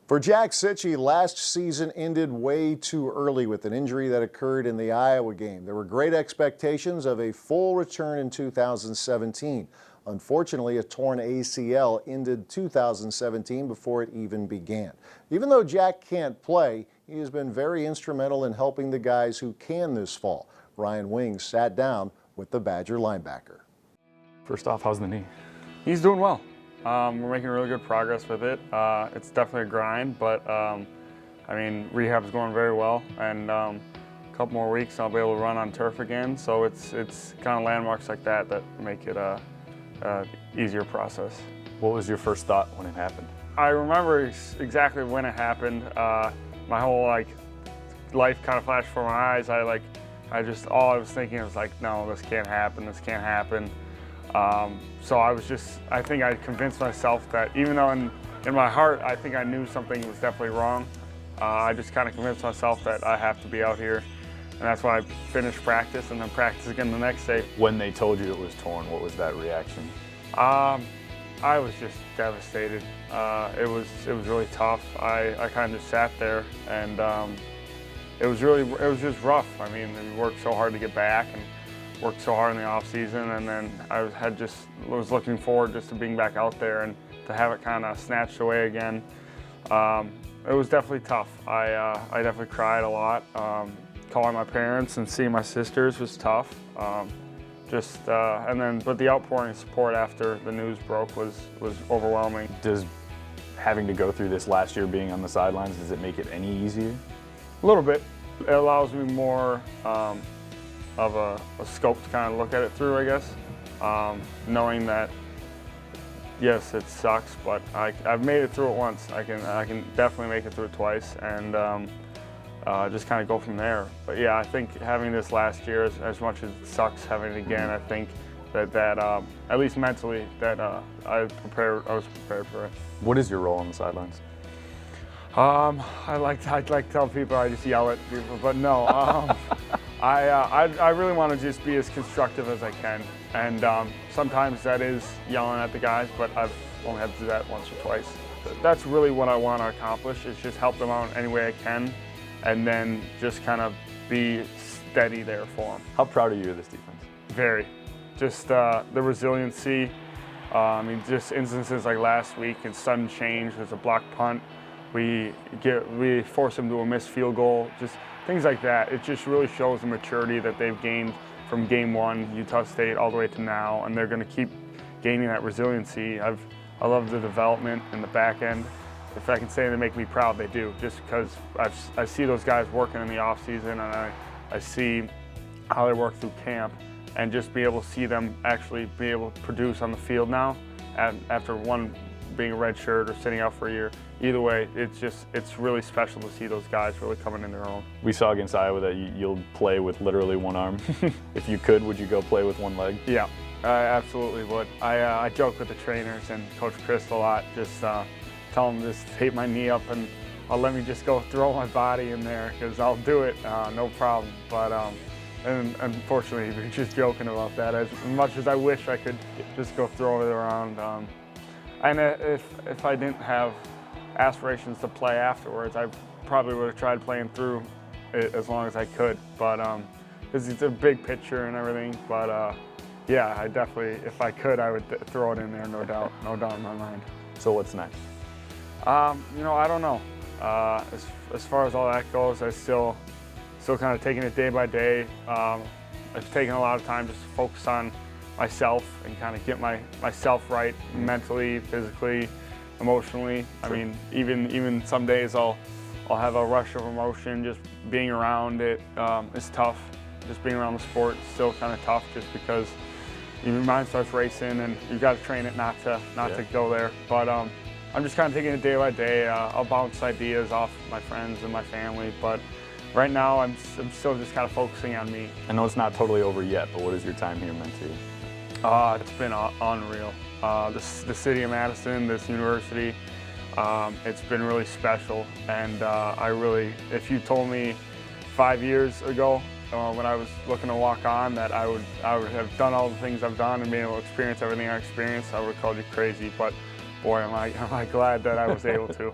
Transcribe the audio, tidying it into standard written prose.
For Jack Cichy, last season ended way too early with an injury that occurred in the Iowa game. There were great expectations of a full return in 2017. Unfortunately, a torn ACL ended 2017 before it even began. Even though Jack can't play, he has been very instrumental in helping the guys who can this fall. Ryan Wings sat down with the Badger linebacker. First off, how's the knee? He's doing well. We're making really good progress with it. It's definitely a grind, but I mean, rehab is going very well, and a couple more weeks I'll be able to run on turf again. So it's kind of landmarks like that that make it a easier process. What was your first thought when it happened? I remember exactly when it happened. My whole life kind of flashed before my eyes. All I was thinking was like, no, this can't happen. This can't happen. So I think I convinced myself that even though in my heart I think I knew something was definitely wrong, I just kind of convinced myself that I have to be out here. And that's why I finished practice and then practice again the next day. When they told you it was torn, what was that reaction? I was just devastated. It was really tough. I kind of just sat there, and it was just rough. I mean, we worked so hard to get back and worked so hard in the off season, and then I was looking forward just to being back out there and to have it kind of snatched away again. It was definitely tough. I definitely cried a lot. Calling my parents and seeing my sisters was tough. But the outpouring of support after the news broke was overwhelming. Does having to go through this last year being on the sidelines, does it make it any easier? A little bit. It allows me more of a scope to kind of look at it through, I guess. Knowing that, yes, it sucks, but I've made it through it once. I can definitely make it through it twice, and just kind of go from there. But yeah, I think having this last year, as much as it sucks having it again, I think that at least mentally, that I was prepared for it. What is your role on the sidelines? I like to tell people I just yell at people, but no. I really want to just be as constructive as I can, and sometimes that is yelling at the guys, but I've only had to do that once or twice. That's really what I want to accomplish, is just help them out any way I can, and then just kind of be steady there for them. How proud are you of this defense? Very. Just the resiliency. I mean, just instances like last week, and sudden change. There's a blocked punt. We force them to a missed field goal. Just things like that. It just really shows the maturity that they've gained from game one, Utah State, all the way to now, and they're going to keep gaining that resiliency. I love the development in the back end. If I can say they make me proud, they do, just because I see those guys working in the off season, and I see how they work through camp, and just be able to see them actually be able to produce on the field now, after one being a red shirt or sitting out for a year. Either way, it's really special to see those guys really coming in their own. We saw against Iowa that you'll play with literally one arm. If you could, would you go play with one leg? Yeah, I absolutely would. I joke with the trainers and Coach Chris a lot, just tell them to just tape my knee up and I'll let me just go throw my body in there, because I'll do it, no problem. But and unfortunately, we're just joking about that. As much as I wish I could just go throw it around. And if I didn't have aspirations to play afterwards, I probably would have tried playing through it as long as I could. But because it's a big picture and everything. But yeah, I definitely, if I could, I would throw it in there, no doubt in my mind. So what's next? You know, I don't know. As far as all that goes, I still kind of taking it day by day. It's taken a lot of time just to focus on myself and kind of get myself right mentally, physically, emotionally. Sure. I mean, even some days I'll have a rush of emotion. Just being around it is tough. Just being around the sport is still kind of tough, just because your mind starts racing and you've got to train it not to go there. But I'm just kind of taking it day by day. I'll bounce ideas off my friends and my family, but right now I'm still just kind of focusing on me. I know it's not totally over yet, but what has your time here meant to you? It's been unreal. The city of Madison, this university, it's been really special. And if you told me 5 years ago, when I was looking to walk on, that I would have done all the things I've done and been able to experience everything I experienced, I would have called you crazy. But boy, am I glad that I was able to.